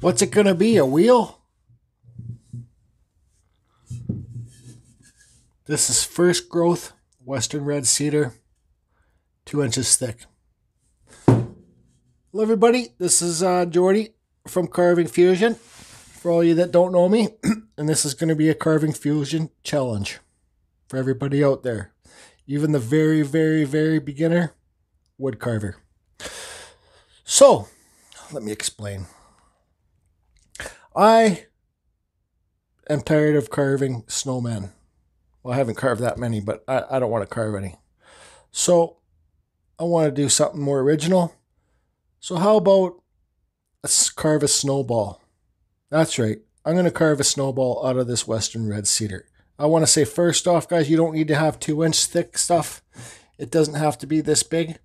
What's it going to be, a wheel? This is first growth Western red cedar, 2 inches thick. Hello everybody, this is Jordy from Carving Fusion, for all you that don't know me, and this is going to be a Carving Fusion challenge for everybody out there, even the very, very, very beginner wood carver. So, let me explain. I am tired of carving snowmen. Well, I haven't carved that many, but I don't want to carve any. So, I want to do something more original. So how about let's carve a snowball? That's right. I'm going to carve a snowball out of this Western red cedar. I want to say first off, guys, you don't need to have 2-inch thick stuff. It doesn't have to be this big.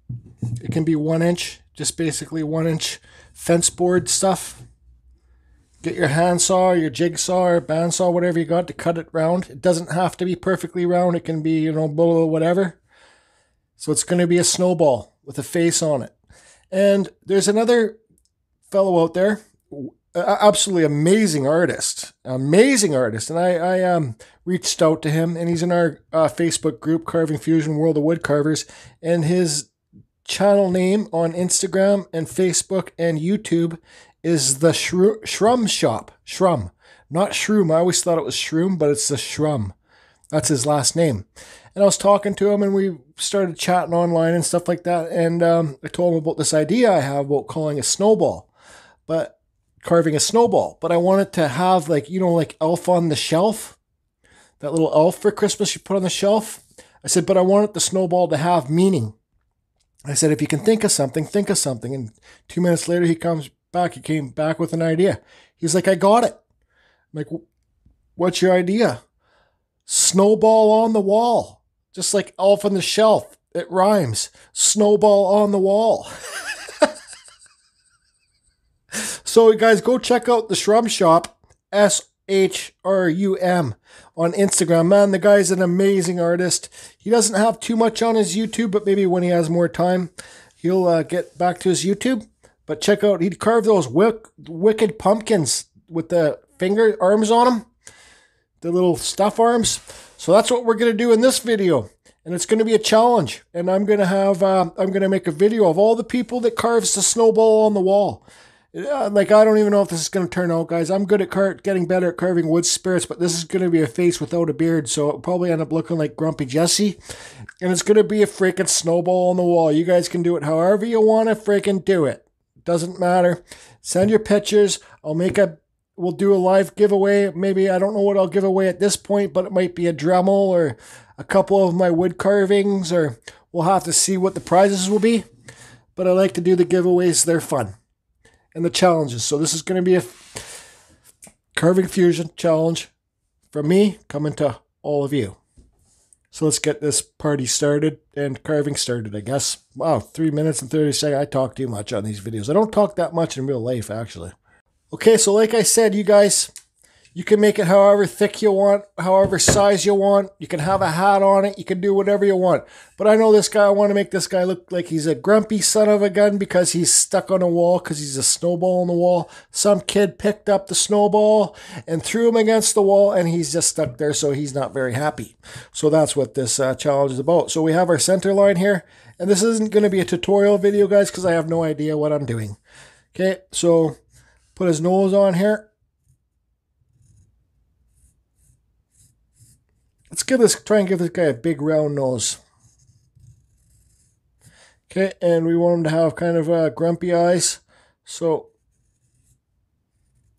It can be 1 inch, just basically 1-inch fence board stuff. Get your handsaw, your jigsaw, or bandsaw, whatever you got to cut it round. It doesn't have to be perfectly round. It can be, whatever. So it's going to be a snowball with a face on it. And there's another fellow out there, absolutely amazing artist. And I reached out to him, and he's in our Facebook group, Carving Fusion World of Woodcarvers. And his channel name on Instagram and Facebook and YouTube is the Shrum Shop. Shrum. Not Shroom. I always thought it was Shroom, but it's the Shrum. That's his last name. And I was talking to him, and we started chatting online and stuff like that. And I told him about this idea I have about calling a snowball, but carving a snowball. But I wanted to have like Elf on the Shelf, that little elf for Christmas you put on the shelf. I said, but I wanted the snowball to have meaning. I said, if you can think of something, think of something. And 2 minutes later, he came back with an idea. He's like, I got it. I'm like, what's your idea? Snowball on the wall. Just like Elf on the Shelf. It rhymes. Snowball on the wall. So, guys, go check out the Shrum Shop, SHRUM, on Instagram. Man, the guy's an amazing artist. He doesn't have too much on his YouTube, but maybe when he has more time, he'll get back to his YouTube. But check out, he'd carve those wicked pumpkins with the finger arms on them. The little stuff arms. So that's what we're going to do in this video. And it's going to be a challenge. And I'm going to make a video of all the people that carves the snowball on the wall. I don't even know if this is going to turn out, guys. I'm good at getting better at carving wood spirits, but this is going to be a face without a beard. So it'll probably end up looking like Grumpy Jesse. And it's going to be a freaking snowball on the wall. You guys can do it however you want to freaking do it. Doesn't matter. Send your pictures. We'll do a live giveaway. Maybe, I don't know what I'll give away at this point, but it might be a Dremel or a couple of my wood carvings, or we'll have to see what the prizes will be. But I like to do the giveaways. They're fun. And the challenges. So this is going to be a Carving Fusion challenge from me coming to all of you. So let's get this party started and carving started, I guess. Wow, 3 minutes and 30 seconds. I talk too much on these videos. I don't talk that much in real life, actually. Okay, so like I said, you guys, you can make it however thick you want, however size you want. You can have a hat on it. You can do whatever you want. But I know this guy, I want to make this guy look like he's a grumpy son of a gun because he's stuck on a wall because he's a snowball on the wall. Some kid picked up the snowball and threw him against the wall, and he's just stuck there, so he's not very happy. So that's what this challenge is about. So we have our center line here, and this isn't going to be a tutorial video, guys, because I have no idea what I'm doing. Okay, so put his nose on here. Let's try and give this guy a big round nose. Okay, and we want him to have kind of grumpy eyes. So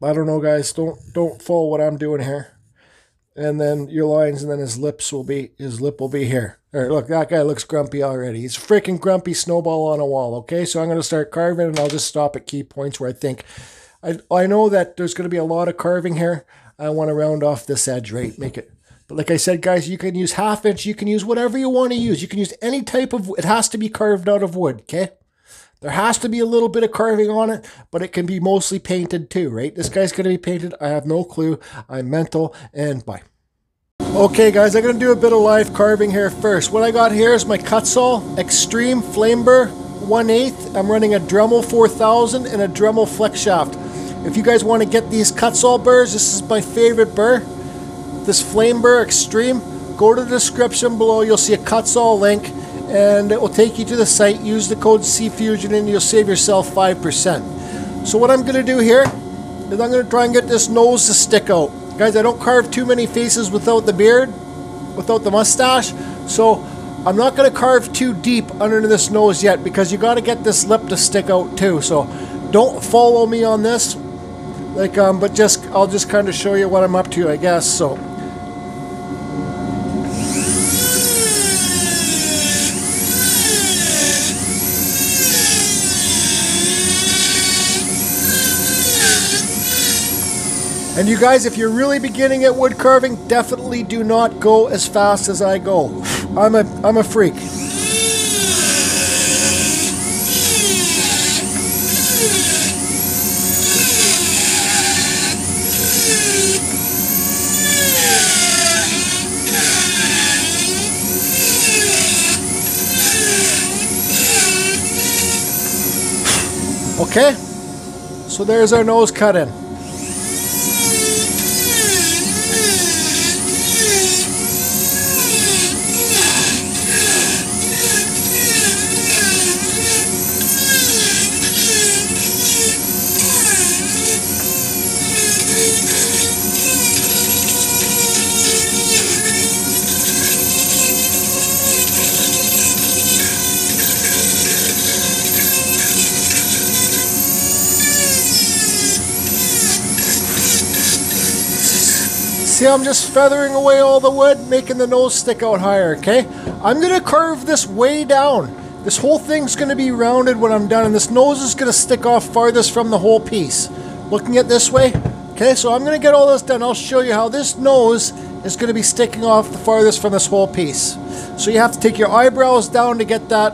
I don't know, guys. Don't follow what I'm doing here. And then your lines, and then his lip will be here. All right, look, that guy looks grumpy already. He's a freaking grumpy snowball on a wall. Okay, so I'm going to start carving, and I'll just stop at key points where I think. I know that there's going to be a lot of carving here. I want to round off this edge, right? Make it. But like I said, guys, you can use 1/2 inch. You can use whatever you want to use. You can use any type of, it has to be carved out of wood, okay? There has to be a little bit of carving on it, but it can be mostly painted too, right? This guy's going to be painted. I have no clue. I'm mental, and bye. Okay, guys, I'm going to do a bit of live carving here first. What I got here is my Kutzall Extreme Flame Burr 1/8. I'm running a Dremel 4000 and a Dremel flex shaft. If you guys want to get these Kutzall burrs, this is my favorite burr, this Flame Burr Extreme. Go to the description below, you'll see a Kutzall link, and it will take you to the site. Use the code CFusion and you'll save yourself 5%. So what I'm going to do here is I'm going to try and get this nose to stick out. Guys, I don't carve too many faces without the beard, without the mustache, so I'm not going to carve too deep under this nose yet, because you got to get this lip to stick out too. So don't follow me on this, but I'll just kind of show you what I'm up to, I guess. So and you guys, if you're really beginning at wood carving, definitely do not go as fast as I go. I'm a freak. Okay, so there's our nose cut in. See, I'm just feathering away all the wood, making the nose stick out higher, okay? I'm going to carve this way down. This whole thing's going to be rounded when I'm done, and this nose is going to stick off farthest from the whole piece. Looking at this way, okay? So I'm going to get all this done. I'll show you how this nose is going to be sticking off the farthest from this whole piece. So you have to take your eyebrows down to get that,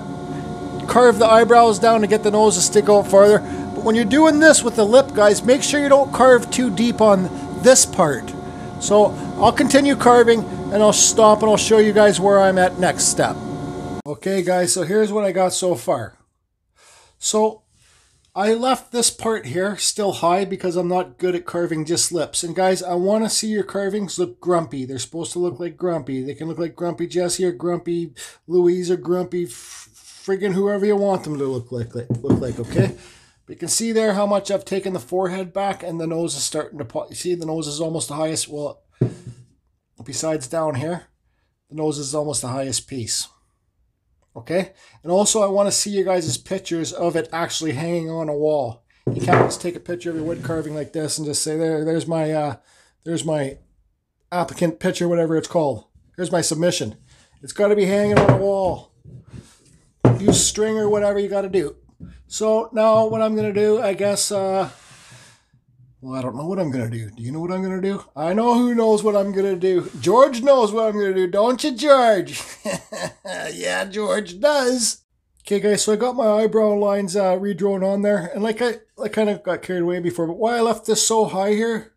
carve the eyebrows down to get the nose to stick out farther. But when you're doing this with the lip, guys, make sure you don't carve too deep on this part. So I'll continue carving and I'll stop and I'll show you guys where I'm at next step. Okay guys, so here's what I got so far. So I left this part here still high because I'm not good at carving just lips. And guys, I want to see your carvings look grumpy. They're supposed to look like grumpy. They can look like Grumpy Jesse or Grumpy Louise or Grumpy friggin' whoever you want them to look like, okay? But you can see there how much I've taken the forehead back, and the nose is starting to pop. You see, the nose is almost the highest. Well, besides down here, the nose is almost the highest piece. Okay? And also, I want to see you guys' pictures of it actually hanging on a wall. You can't just take a picture of your wood carving like this and just say, there's my applicant picture, whatever it's called. Here's my submission. It's got to be hanging on a wall. Use string or whatever you got to do. So now what I'm going to do, I guess, well, I don't know what I'm going to do. Do you know what I'm going to do? I know who knows what I'm going to do. George knows what I'm going to do, don't you, George? Yeah, George does. Okay, guys, so I got my eyebrow lines redrawn on there. And like I kind of got carried away before, but why I left this so high here,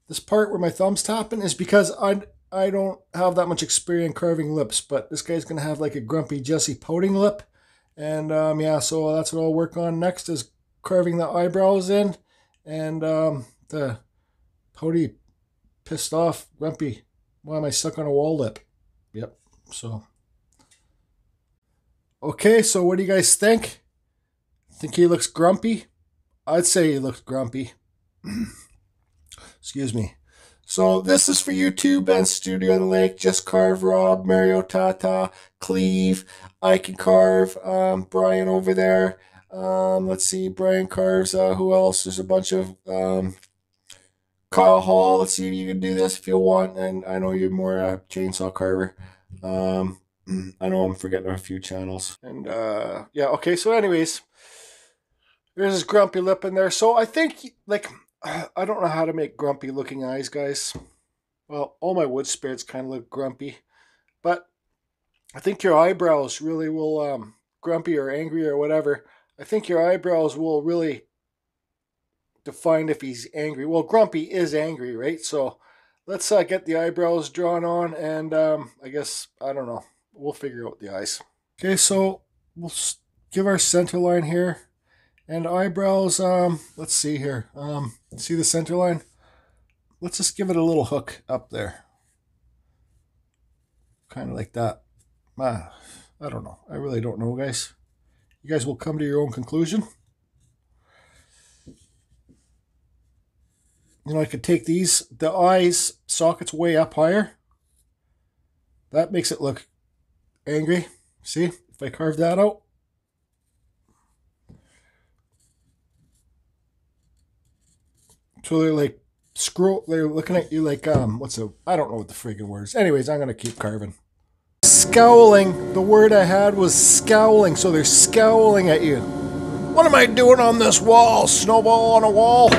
this part where my thumb's tapping, is because I don't have that much experience carving lips. But this guy's going to have like a Grumpy Jesse pouting lip. And yeah, so that's what I'll work on next, is carving the eyebrows in, and the pouty, pissed off, grumpy, why am I stuck on a wall lip? Yep, so. Okay, so what do you guys think? Think he looks grumpy? I'd say he looks grumpy. Excuse me. So this is for YouTube and Studio on the Lake, Just Carve, Rob, Mario, Tata, Cleve, I Can Carve, Brian over there. Let's see, Brian carves, who else? There's a bunch of, Kyle Hall. Let's see if you can do this if you want. And I know you're more a chainsaw carver. I know I'm forgetting a few channels. And yeah, okay, so anyways, there's this grumpy lip in there. So I think, like, I don't know how to make grumpy looking eyes, guys. Well, all my wood spirits kind of look grumpy. But I think your eyebrows really will, grumpy or angry or whatever, I think your eyebrows will really define if he's angry. Well, grumpy is angry, right? So let's get the eyebrows drawn on, and I guess, I don't know, we'll figure out the eyes. Okay, so we'll give our center line here. And eyebrows, let's see here. See the center line? Let's just give it a little hook up there. Kind of like that. I don't know. I really don't know, guys. You guys will come to your own conclusion. You know, I could take these, the eyes sockets way up higher. That makes it look angry. See, if I carve that out. So they're like, they're looking at you like, I don't know what the friggin' word is. Anyways, I'm going to keep carving. Scowling, the word I had was scowling, so they're scowling at you. What am I doing on this wall? Snowball on a wall?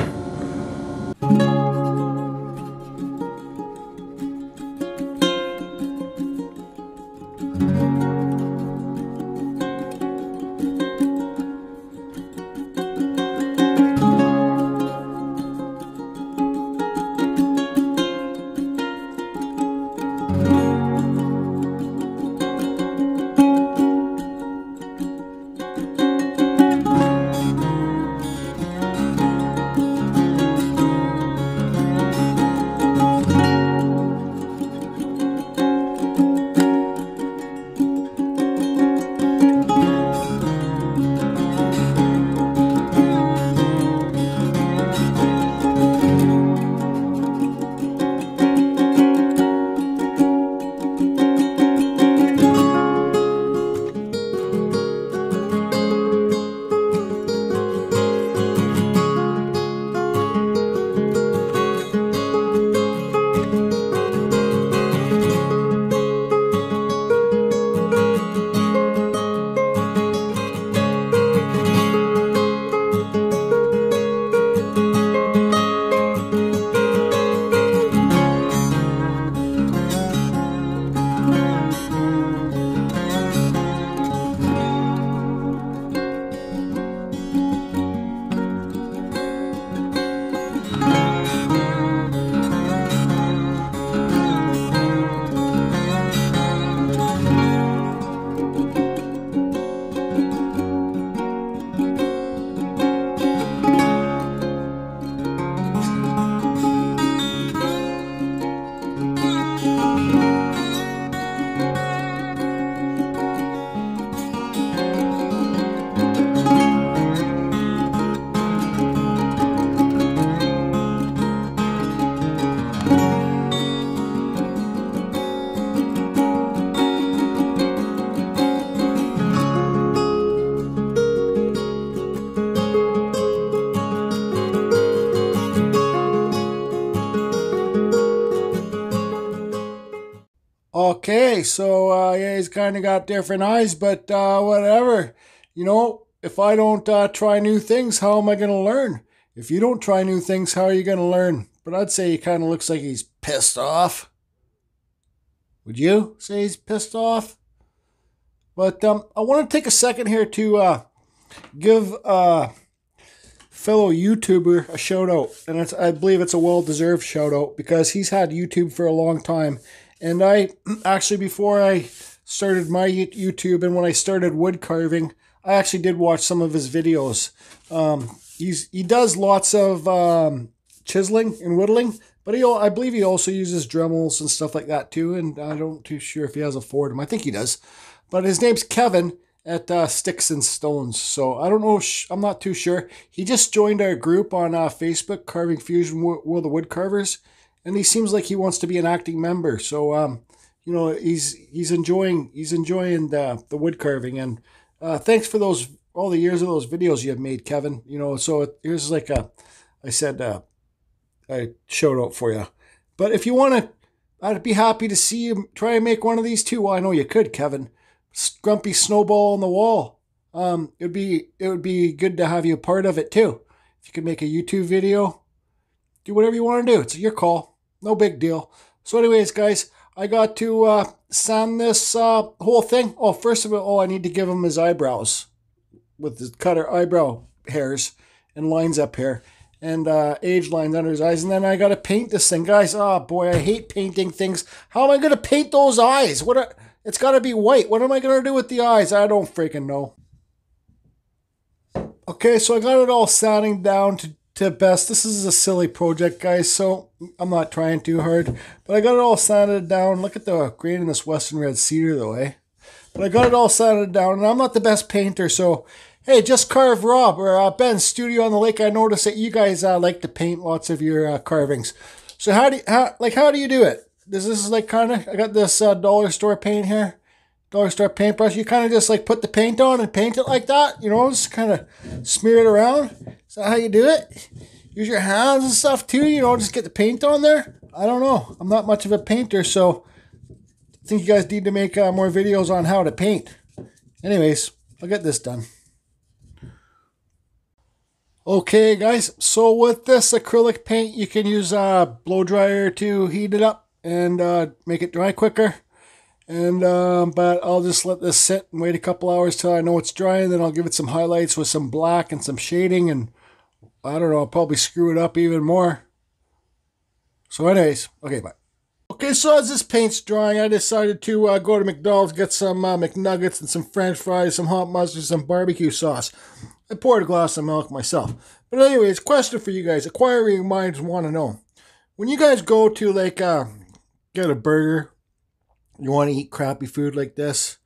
Okay, so yeah, he's kind of got different eyes, but whatever. You know, if I don't try new things, how am I going to learn? If you don't try new things, how are you going to learn? But I'd say he kind of looks like he's pissed off. Would you say he's pissed off? But I want to take a second here to give fellow YouTuber a shout out, and I believe it's a well-deserved shout out because he's had YouTube for a long time. And I actually, before I started my YouTube and when I started wood carving, I actually did watch some of his videos. He does lots of chiseling and whittling, but I believe he also uses Dremels and stuff like that too. And I don't too sure if he has a Fordham. I think he does. But his name's Kevin at Sticks and Stones. So I don't know. I'm not too sure. He just joined our group on Facebook, Carving Fusion World of Woodcarvers. And he seems like he wants to be an acting member. So, you know, he's enjoying the wood carving. And thanks for all the years of those videos you have made, Kevin. You know, so here's like a shout out for you. But if you want to, I'd be happy to see you try and make one of these too. Well, I know you could, Kevin. Grumpy Snowball on the Wall. It would be good to have you a part of it too. If you could make a YouTube video, do whatever you want to do. It's your call. No big deal. So anyways, guys, I got to sand this whole thing. Oh, first of all, I need to give him his eyebrows with the cutter eyebrow hairs and lines up here and age lines under his eyes. And then I got to paint this thing. Guys, oh boy, I hate painting things. How am I going to paint those eyes? It's got to be white. What am I going to do with the eyes? I don't freaking know. Okay, so I got it all sanding down to best. This is a silly project, guys, so I'm not trying too hard. But I got it all sanded down. Look at the grain in this Western Red Cedar, though, eh? But I got it all sanded down, and I'm not the best painter, so hey, just carve Rob or Ben's Studio on the Lake. I noticed that you guys like to paint lots of your carvings. So how do you do it? This is like kind of, I got this dollar store paint here. Dollar store paintbrush. You kind of just like put the paint on and paint it like that, you know, just kind of smear it around. Is that how you do it? Use your hands and stuff too, you know, just get the paint on there. I don't know. I'm not much of a painter, so I think you guys need to make more videos on how to paint. Anyways, I'll get this done. Okay, guys, so with this acrylic paint, you can use a blow dryer to heat it up and make it dry quicker. And but I'll just let this sit and wait a couple hours till I know it's dry, and then I'll give it some highlights with some black and some shading, and I don't know, I'll probably screw it up even more. So anyways, okay, bye. Okay, so as this paint's drying, I decided to go to McDonald's, get some McNuggets and some French fries, some hot mustard, some barbecue sauce. I poured a glass of milk myself. But anyways, question for you guys. Acquiring minds want to know. When you guys go to like get a burger, you want to eat crappy food like this,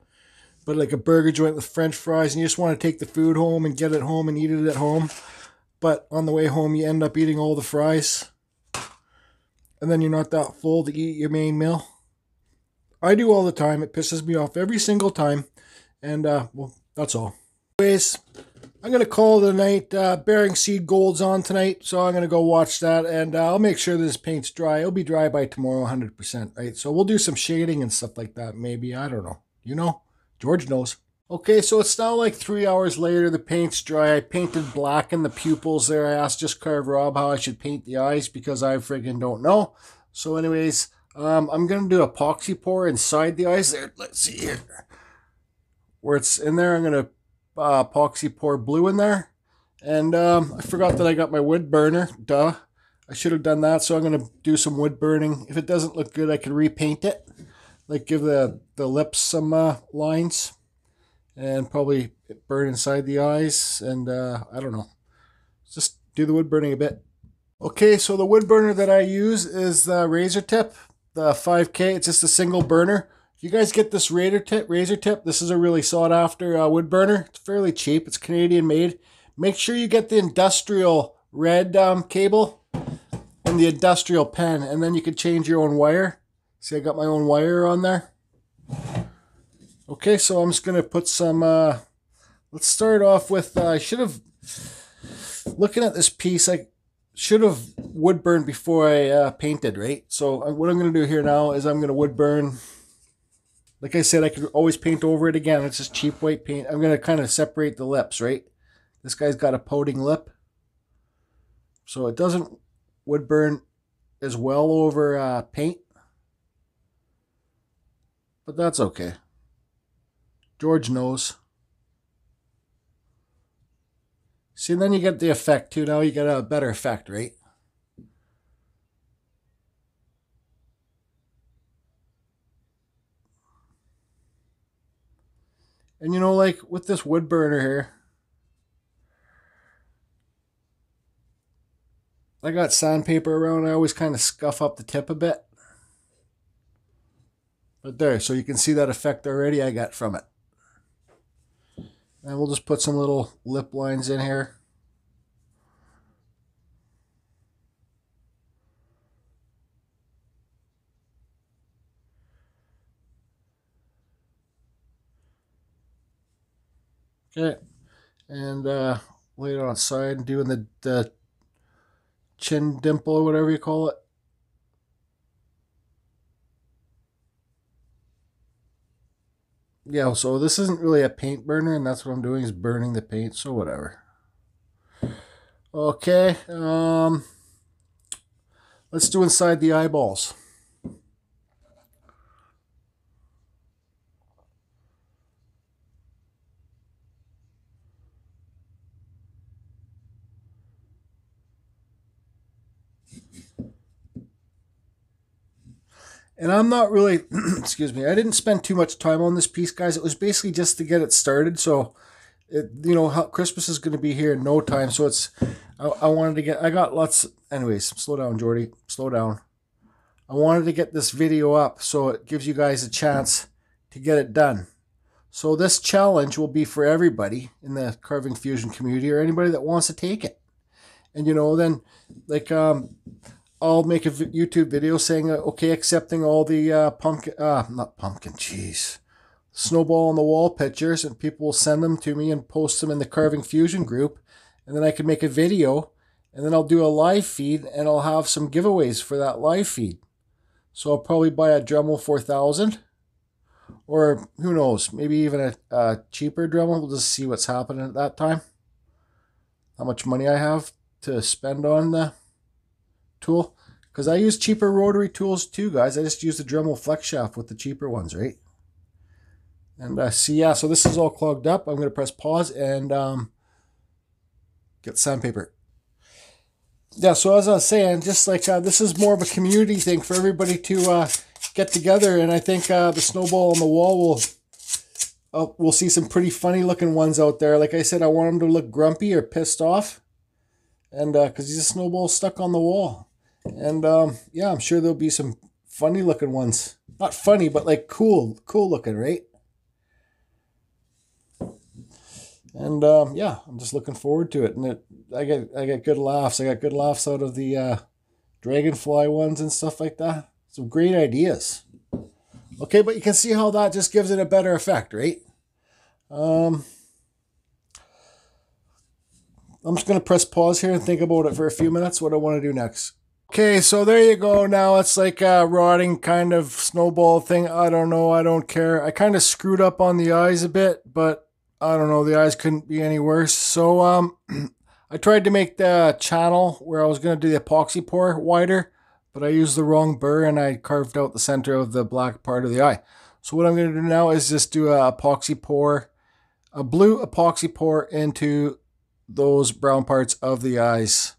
but like a burger joint with French fries, and you just want to take the food home and get it home and eat it at home. But on the way home, you end up eating all the fries. And then you're not that full to eat your main meal. I do all the time. It pisses me off every single time. And, well, that's all. Anyways, I'm going to call it a night. Bearing Seed Gold's on tonight, so I'm going to go watch that. And I'll make sure this paint's dry. It'll be dry by tomorrow, 100%, right? So we'll do some shading and stuff like that, maybe. I don't know. You know? George knows. Okay, so it's now like 3 hours later. The paint's dry. I painted black in the pupils there. I asked Just Carve Rob how I should paint the eyes because I friggin' don't know. So anyways, I'm going to do epoxy pour inside the eyes there. Let's see here. Where it's in there, I'm going to epoxy pour blue in there. And I forgot that I got my wood burner. Duh. I should have done that, so I'm going to do some wood burning. If it doesn't look good, I can repaint it. Like give the lips some lines. And probably burn inside the eyes, and I don't know. Just do the wood burning a bit. Okay, so the wood burner that I use is the Razor Tip, the 5K. It's just a single burner. If you guys get this Razor Tip, this is a really sought after wood burner. It's fairly cheap. It's Canadian made. Make sure you get the industrial red cable and the industrial pen, and then you can change your own wire. See, I got my own wire on there. Okay, so I'm just going to put some, let's start off with, I should have, looking at this piece, I should have wood burned before I painted, right? So what I'm going to do here now is I'm going to wood burn. Like I said, I could always paint over it again. It's just cheap white paint. I'm going to kind of separate the lips, right? This guy's got a pouting lip. So it doesn't wood burn as well over paint. But that's okay. George knows. See, then you get the effect too. Now you get a better effect, right? And you know, like with this wood burner here, I got sandpaper around. I always kind of scuff up the tip a bit. But there, so you can see that effect already I got from it. And we'll just put some little lip lines in here. Okay. And lay it on side, doing the chin dimple or whatever you call it. Yeah, so this isn't really a paint burner, and that's what I'm doing is burning the paint, so whatever. Okay, let's do inside the eyeballs. And I'm not really, excuse me, I didn't spend too much time on this piece, guys. It was basically just to get it started. So You know, Christmas is going to be here in no time, so I wanted to get, I got lots, anyways, slow down, Jordy, slow down. I wanted to get this video up so it gives you guys a chance to get it done. So this challenge will be for everybody in the Carving Fusion community, or anybody that wants to take it. And, you know, then, like, I'll make a YouTube video saying, okay, accepting all the not pumpkin, jeez, snowball on the wall pictures, and people will send them to me and post them in the Carving Fusion group. And then I can make a video, and then I'll do a live feed, and I'll have some giveaways for that live feed. So I'll probably buy a Dremel 4000, or who knows, maybe even a cheaper Dremel. We'll just see what's happening at that time, how much money I have to spend on the tool. Because I use cheaper rotary tools too, guys. I just use the Dremel flex shaft with the cheaper ones, right? And see, yeah, so this is all clogged up. I'm going to press pause and get sandpaper. Yeah, so as I was saying, just like this is more of a community thing for everybody to get together, and I think the snowball on the wall we'll see some pretty funny looking ones out there. Like I said, I want them to look grumpy or pissed off, and because he's a snowball stuck on the wall. And yeah, I'm sure there'll be some funny looking ones. Not funny, but like cool looking, right? And yeah, I'm just looking forward to it. And I get good laughs. I got good laughs out of the dragonfly ones and stuff like that. Some great ideas. Okay, but you can see how that just gives it a better effect, right? I'm just going to press pause here and think about it for a few minutes, what I want to do next. Okay, so there you go. Now it's like a rotting kind of snowball thing. I don't know. I don't care. I kind of screwed up on the eyes a bit, but I don't know, the eyes couldn't be any worse. So I tried to make the channel where I was going to do the epoxy pour wider, but I used the wrong burr and I carved out the center of the black part of the eye. So what I'm going to do now is just do a epoxy pour, a blue epoxy pour into those brown parts of the eyes.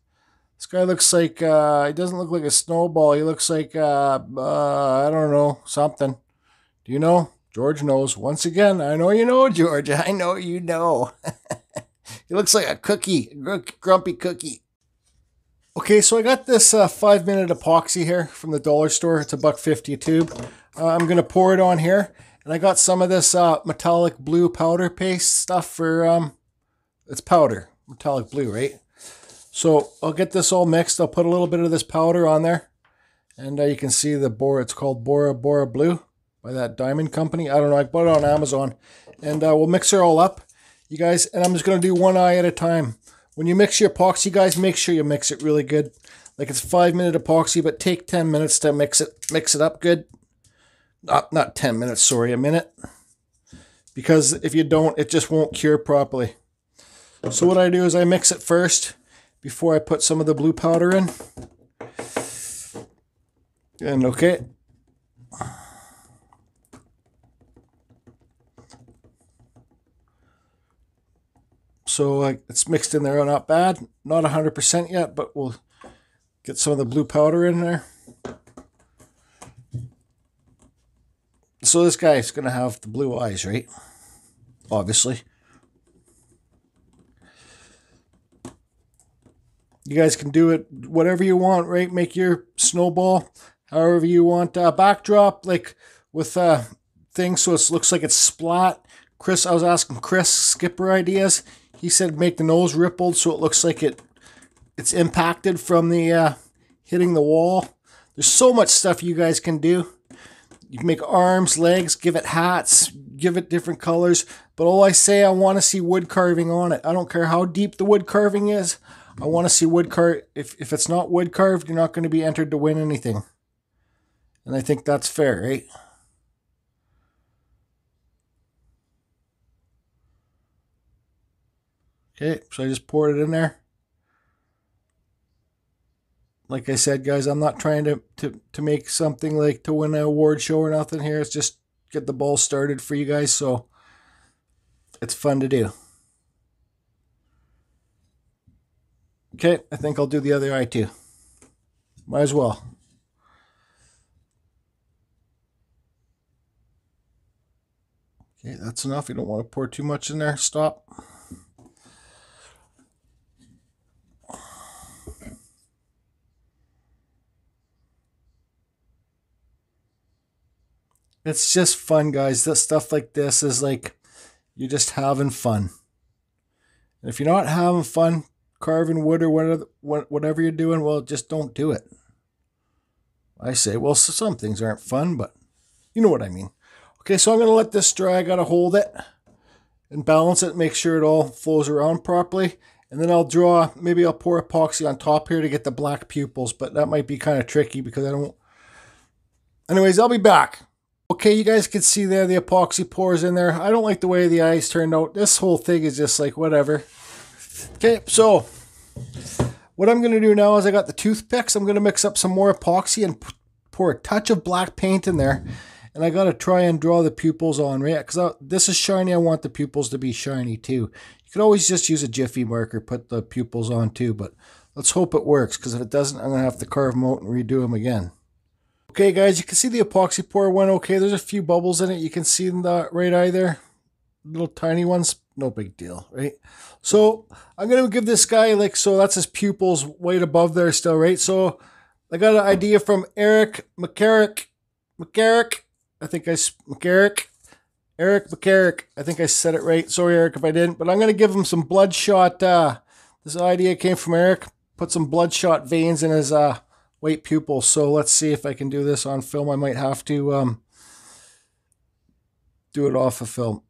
This guy looks like, he doesn't look like a snowball. He looks like, I don't know, something. Do you know? George knows. Once again, I know you know, George. I know you know. He looks like a cookie, a grumpy cookie. Okay, so I got this 5-minute epoxy here from the dollar store. It's $1.50 a tube. I'm going to pour it on here. And I got some of this metallic blue powder paste stuff for, it's powder, metallic blue, right? So I'll get this all mixed. I'll put a little bit of this powder on there. And you can see the Bora, it's called Bora Blue. By that diamond company. I don't know, I bought it on Amazon. And we'll mix her all up, you guys. And I'm just going to do one eye at a time. When you mix your epoxy, guys, make sure you mix it really good. Like it's 5-minute epoxy, but take 10 minutes to mix it up good. Not 10 minutes, sorry, a minute. Because if you don't, it just won't cure properly. So what I do is I mix it first before I put some of the blue powder in. And okay. So it's mixed in there, not bad. Not 100% yet, but we'll get some of the blue powder in there. So this guy's going to have the blue eyes, right? Obviously. You guys can do it whatever you want, right? Make your snowball however you want. Backdrop, like with things so it looks like it's splat. I was asking Chris Skipper ideas. He said make the nose rippled so it looks like it's impacted from the hitting the wall. There's so much stuff you guys can do. You can make arms, legs, give it hats, give it different colors. But all I say, I want to see wood carving on it. I don't care how deep the wood carving is. I want to see wood carved. If it's not wood carved, you're not going to be entered to win anything. And I think that's fair, right? Okay, so I just poured it in there. Like I said, guys, I'm not trying to make something like to win an award show or nothing here. It's just get the ball started for you guys, so it's fun to do. Okay, I think I'll do the other eye too. Might as well. Okay, that's enough. You don't want to pour too much in there. Stop. It's just fun, guys. This stuff like this is like you're just having fun. And if you're not having fun carving wood or whatever you're doing, well, just don't do it. I say, well, some things aren't fun, but you know what I mean. Okay, so I'm going to let this dry. I got to hold it and balance it, make sure it all flows around properly. And then maybe I'll pour epoxy on top here to get the black pupils, but that might be kind of tricky because I don't. Anyways, I'll be back. Okay, you guys can see there the epoxy pours in there. I don't like the way the eyes turned out. This whole thing is just like whatever. Okay, so what I'm going to do now is I got the toothpicks. I'm going to mix up some more epoxy and pour a touch of black paint in there. And I got to try and draw the pupils on, right? Because this is shiny. I want the pupils to be shiny too. You could always just use a Jiffy marker, put the pupils on too. But let's hope it works, because if it doesn't, I'm going to have to carve them out and redo them again. Okay, guys, you can see the epoxy pour went okay. There's a few bubbles in it. You can see in the right eye there. Little tiny ones. No big deal, right? So I'm going to give this guy so that's his pupils right above there still, right? So I got an idea from Eric McCarrick. I think I said it right. Sorry, Eric, if I didn't. But I'm going to give him some bloodshot. This idea came from Eric. Put some bloodshot veins in his white pupils. So let's see if I can do this on film. I might have to do it off of film.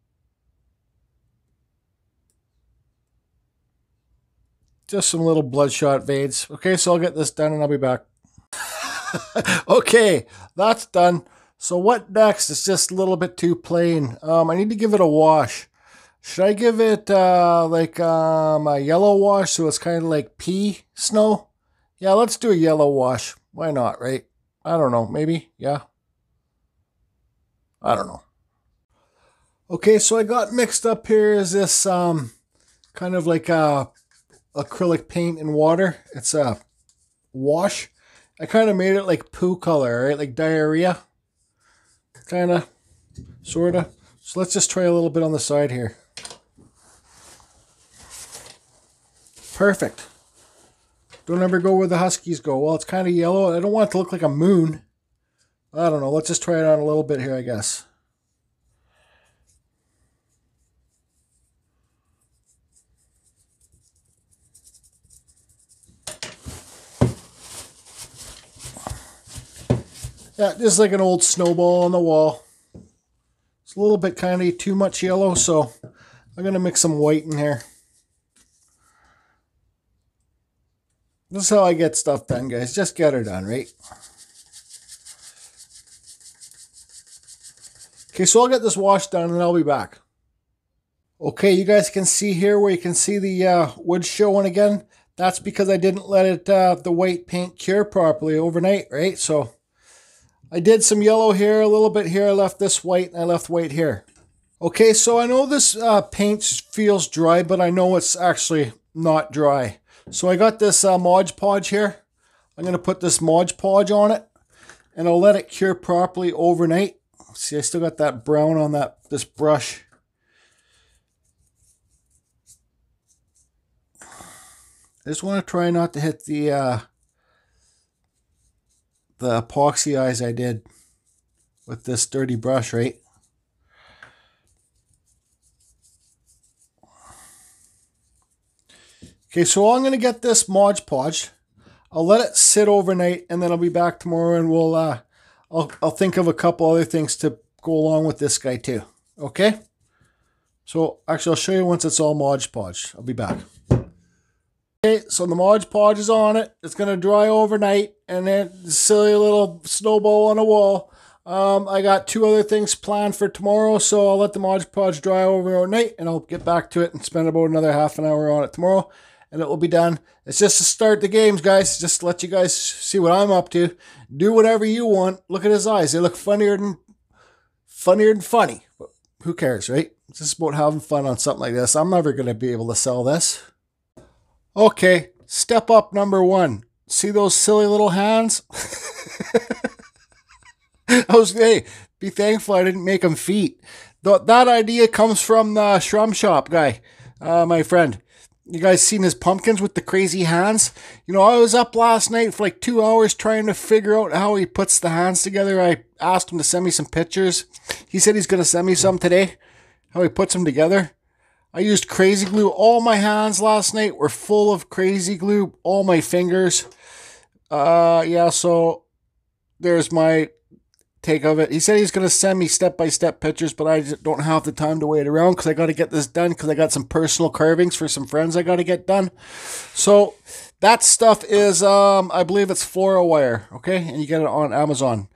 Just some little bloodshot veins. Okay, so I'll get this done and I'll be back. Okay, that's done. So what next? It's just a little bit too plain. I need to give it a wash. Should I give it a yellow wash so it's kind of like pea snow? Yeah, let's do a yellow wash. Why not, right? I don't know. Maybe? Yeah. I don't know. Okay, so I got mixed up here is this kind of like acrylic paint and water. It's a wash. I kind of made it like poo color, right? Like diarrhea. Kind of, sort of. So let's just try a little bit on the side here. Perfect. Don't ever go where the Huskies go. Well, it's kind of yellow. I don't want it to look like a moon. I don't know. Let's just try it on a little bit here, I guess. Yeah, just like an old snowball on the wall. It's a little bit kind of too much yellow, so I'm going to mix some white in here. This is how I get stuff done, guys. Just get her done, right? Okay, so I'll get this wash done and I'll be back. Okay, you guys can see here where you can see the wood showing again. That's because I didn't let it the white paint cure properly overnight, right? So I did some yellow here, a little bit here. I left this white and I left white here. Okay, so I know this paint feels dry, but I know it's actually not dry. So I got this Mod Podge here. I'm going to put this Mod Podge on it and I'll let it cure properly overnight. See, I still got that brown on this brush. I just want to try not to hit the epoxy eyes I did with this dirty brush, right? Okay, so I'm going to get this Mod Podge. I'll let it sit overnight and then I'll be back tomorrow and we'll I'll think of a couple other things to go along with this guy too. Okay? So actually I'll show you once it's all Mod Podge. I'll be back. Okay, so the Mod Podge is on it. It's going to dry overnight and then silly little snowball on a wall. I got two other things planned for tomorrow, so I'll let the Mod Podge dry overnight and I'll get back to it and spend about another half an hour on it tomorrow and it will be done. It's just to start the games, guys. Just to let you guys see what I'm up to. Do whatever you want. Look at his eyes. They look funnier than funny. But who cares, right? It's just about having fun on something like this. I'm never going to be able to sell this. Okay, step up number 1. See those silly little hands? Hey, be thankful I didn't make them feet. That idea comes from the Shrum Shop guy, my friend. You guys seen his pumpkins with the crazy hands? You know, I was up last night for like 2 hours trying to figure out how he puts the hands together. I asked him to send me some pictures. He said he's going to send me some today, how he puts them together. I used crazy glue. All my hands last night were full of crazy glue. All my fingers. Yeah, so there's my take of it. He said he's going to send me step-by-step pictures, but I just don't have the time to wait around because I got to get this done because I got some personal carvings for some friends I got to get done. So that stuff is, I believe it's fluorowire, okay? And you get it on Amazon.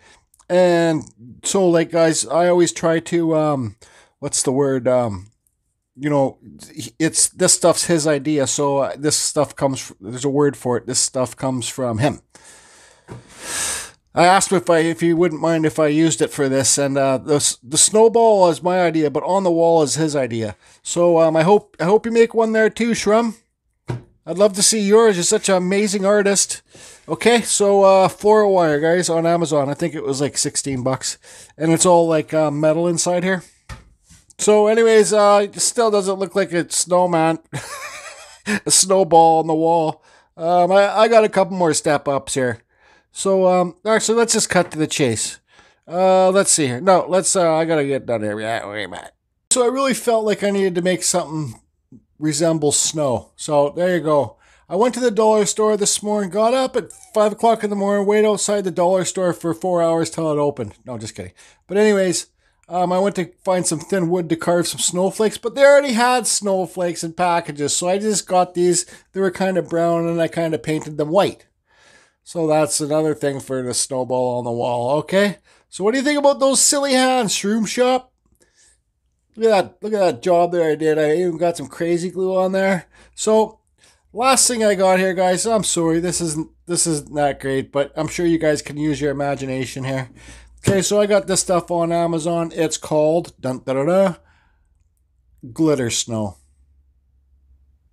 And so, like, guys, I always try to, what's the word, you know, this stuff's his idea, so this stuff comes, there's a word for it, this stuff comes from him. I asked him if he wouldn't mind if I used it for this, and the snowball is my idea, but on the wall is his idea. So I hope you make one there too, Shrum. I'd love to see yours. You're such an amazing artist. Okay, so fluorowire, guys, on Amazon. I think it was like $16, and it's all like metal inside here. So, anyways, it still doesn't look like a snowman, a snowball on the wall. I got a couple more step ups here. So, actually, let's just cut to the chase. Let's see here. No, let's, I gotta get done here. Wait a minute. So I really felt like I needed to make something resemble snow. So, there you go. I went to the dollar store this morning, got up at 5 o'clock in the morning, waited outside the dollar store for 4 hours till it opened. No, just kidding. But anyways, I went to find some thin wood to carve some snowflakes, but they already had snowflakes in packages. So I just got these. They were kind of brown, and I kind of painted them white. So that's another thing for the snowball on the wall, okay? So what do you think about those silly hands, Shroom Shop? Look at that job there I did. I even got some crazy glue on there. So last thing I got here, guys, I'm sorry, this isn't that great, but I'm sure you guys can use your imagination here. Okay, so I got this stuff on Amazon. It's called glitter snow.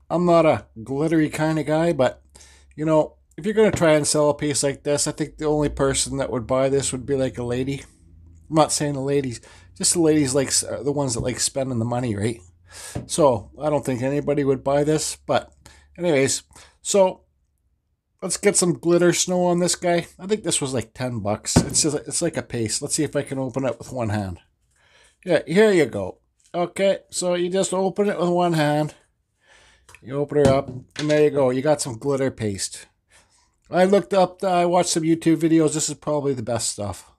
I'm not a glittery kind of guy, but you know, if you're going to try and sell a piece like this, I think the only person that would buy this would be like a lady. I'm not saying the ladies, just the ladies like the ones that like spending the money, right? So I don't think anybody would buy this, but anyways, so let's get some glitter snow on this guy. I think this was like $10. It's like a paste. Let's see if I can open it with one hand. Yeah, here you go. Okay, so you just open it with one hand. You open her up, and there you go. You got some glitter paste. I watched some YouTube videos. This is probably the best stuff.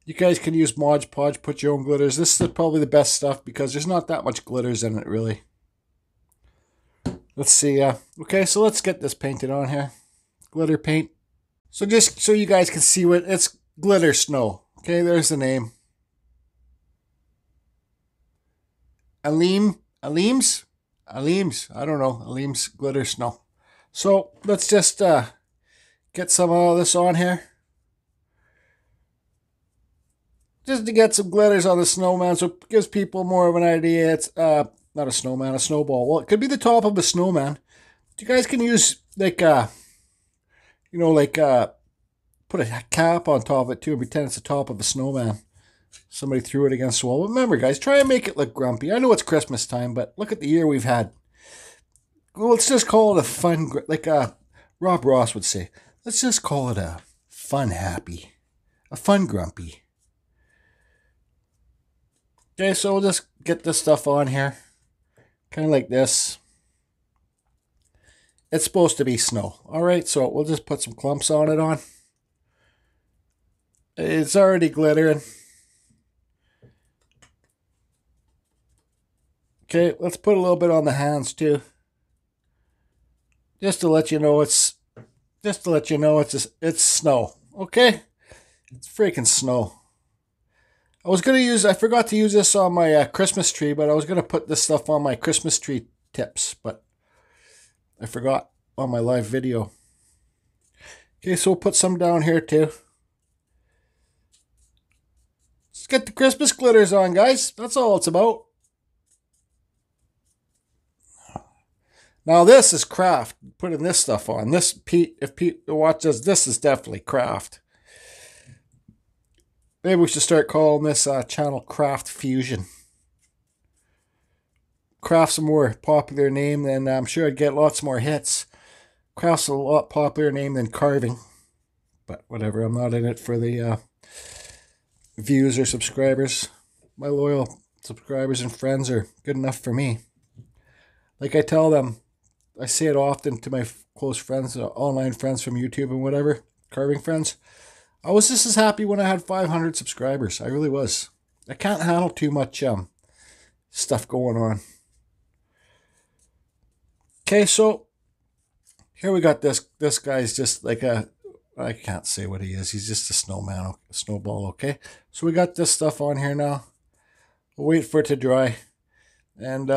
You guys can use Mod Podge, put your own glitters. This is probably the best stuff because there's not that much glitters in it, really. Let's see. Okay, so let's get this painted on here. Glitter paint. So just so you guys can see what it's glitter snow. Okay, there's the name. Aleem's? I don't know. Aleem's glitter snow. So let's just get some of this on here. Just to get some glitters on the snowman so it gives people more of an idea. It's not a snowman, a snowball. Well, it could be the top of a snowman. You guys can use like you know, like put a cap on top of it too and pretend it's the top of a snowman. Somebody threw it against the wall. But remember, guys, try and make it look grumpy. I know it's Christmas time, but look at the year we've had. Well, let's just call it a fun, like Rob Ross would say. Let's just call it a fun happy. A fun grumpy. Okay, so we'll just get this stuff on here. Kind of like this. It's supposed to be snow. Alright, so we'll just put some clumps on it on. It's already glittering. Okay, let's put a little bit on the hands too. Just to let you know it's snow. Okay? It's freaking snow. I forgot to use this on my Christmas tree, but I was going to put this stuff on my Christmas tree tips, but I forgot on my live video. Okay, so we'll put some down here too. Let's get the Christmas glitters on, guys. That's all it's about. Now this is craft, putting this stuff on. This, if Pete watches, this is definitely craft. Maybe we should start calling this channel Craft Fusion. craft some more popular name, then I'm sure I'd get lots more hits. Craft's a lot popular name than carving. But whatever, I'm not in it for the views or subscribers. My loyal subscribers and friends are good enough for me. Like I tell them, I say it often to my close friends, online friends from YouTube and whatever, carving friends. I was just as happy when I had 500 subscribers. I really was. I can't handle too much stuff going on. Okay, so here we got this. This guy's just like I can't say what he is. He's just a snowman, a snowball, okay? So we got this stuff on here now. We'll wait for it to dry. And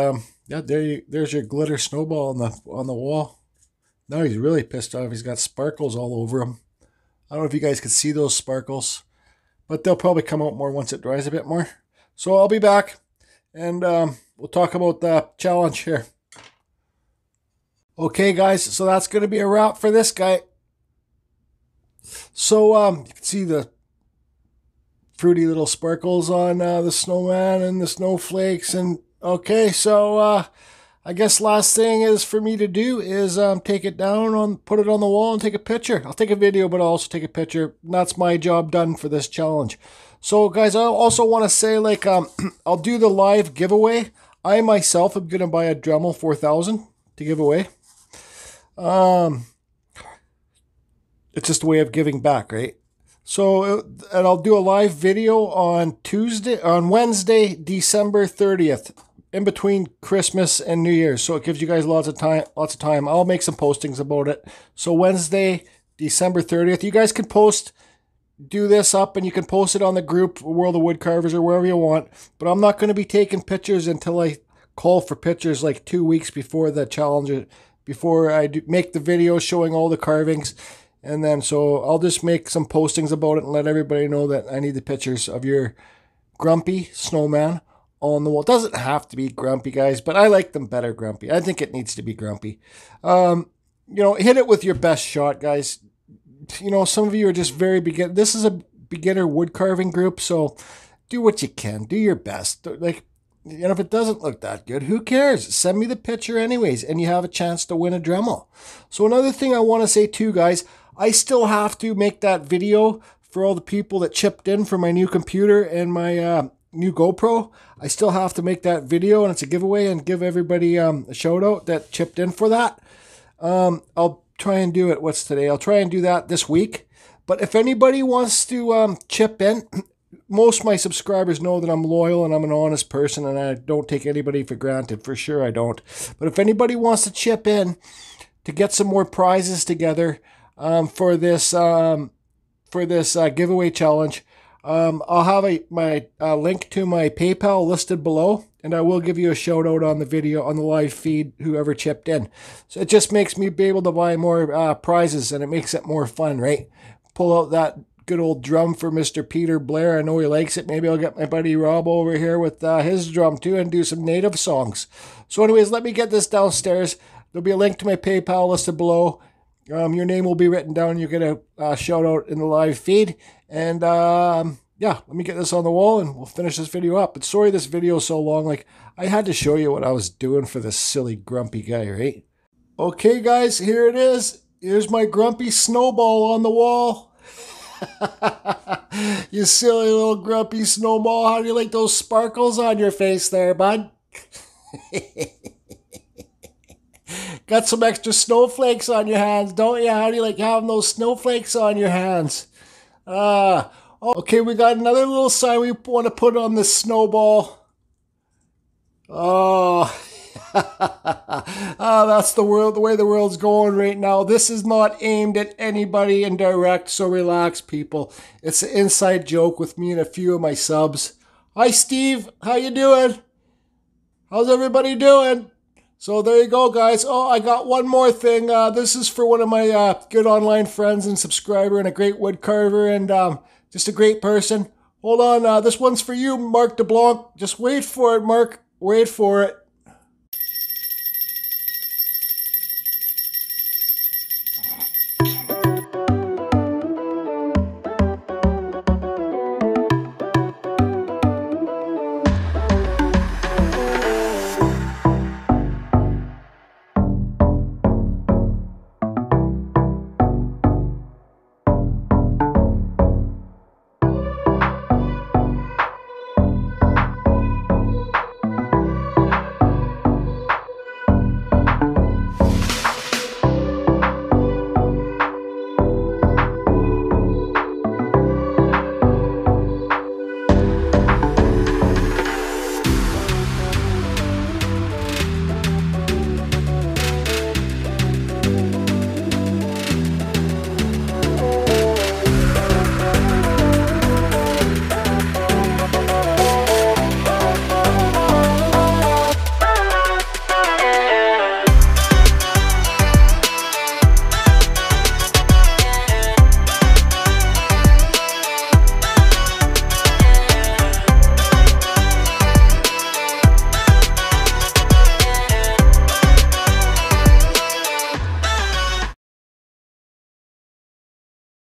yeah, there's your glitter snowball on the wall. Now he's really pissed off. He's got sparkles all over him. I don't know if you guys can see those sparkles, but they'll probably come out more once it dries a bit more. So I'll be back, and we'll talk about the challenge here. Okay, guys, so that's going to be a wrap for this guy. So you can see the fruity little sparkles on the snowman and the snowflakes. And okay, so I guess last thing is for me to do is take it down, put it on the wall and take a picture. I'll take a video, but I'll also take a picture. That's my job done for this challenge. So guys, I also want to say, like, I'll do the live giveaway. I myself am going to buy a Dremel 4000 to give away. It's just a way of giving back, right? So, and I'll do a live video on Wednesday, December 30th. In between Christmas and New Year's, so it gives you guys lots of time. I'll make some postings about it. So Wednesday, December 30th, you guys can do this up, and you can post it on the group World of Woodcarvers or wherever you want. But I'm not going to be taking pictures until I call for pictures, like 2 weeks before the challenge, before I make the video showing all the carvings. And then so I'll just make some postings about it and let everybody know that I need the pictures of your grumpy snowman on the wall. It doesn't have to be grumpy, guys, but I like them better grumpy. I think it needs to be grumpy. You know, hit it with your best shot, guys. You know, some of you are just very beginner. This is a beginner wood carving group, so do what you can. Do your best. Like, you know, if it doesn't look that good, who cares? Send me the picture anyways, and you have a chance to win a Dremel. So another thing I want to say too, guys, I still have to make that video for all the people that chipped in for my new computer and my new GoPro. I still have to make that video, and it's a giveaway, and give everybody a shout out that chipped in for that. I'll try and do it. What's today? I'll try and do that this week. But if anybody wants to chip in, most of my subscribers know that I'm loyal and I'm an honest person, and I don't take anybody for granted. For sure I don't. But if anybody wants to chip in to get some more prizes together for this giveaway challenge, I'll have my link to my PayPal listed below, and I will give you a shout out on the video, on the live feed, whoever chipped in. So it just makes me be able to buy more prizes, and it makes it more fun, right? Pull out that good old drum for Mr. Peter Blair. I know he likes it. Maybe I'll get my buddy Rob over here with his drum too, and do some native songs. So anyways, let me get this downstairs. There'll be a link to my PayPal listed below. Your name will be written down. You get a shout out in the live feed. And yeah, let me get this on the wall and we'll finish this video up. But sorry this video is so long. Like, I had to show you what I was doing for this silly grumpy guy, right? Okay, guys, here it is. Here's my grumpy snowball on the wall. You silly little grumpy snowball. How do you like those sparkles on your face there, bud? Got some extra snowflakes on your hands, don't you? How do you like having those snowflakes on your hands? Okay, we got another little sign we want to put on this snowball. Oh, oh, that's the way the world's going right now. This is not aimed at anybody in direct, so relax, people. It's an inside joke with me and a few of my subs. Hi, Steve. How you doing? How's everybody doing? So there you go, guys. Oh, I got one more thing. This is for one of my good online friends and subscriber, and a great wood carver, and just a great person. Hold on. This one's for you, Mark DeBlanc. Just wait for it, Mark. Wait for it.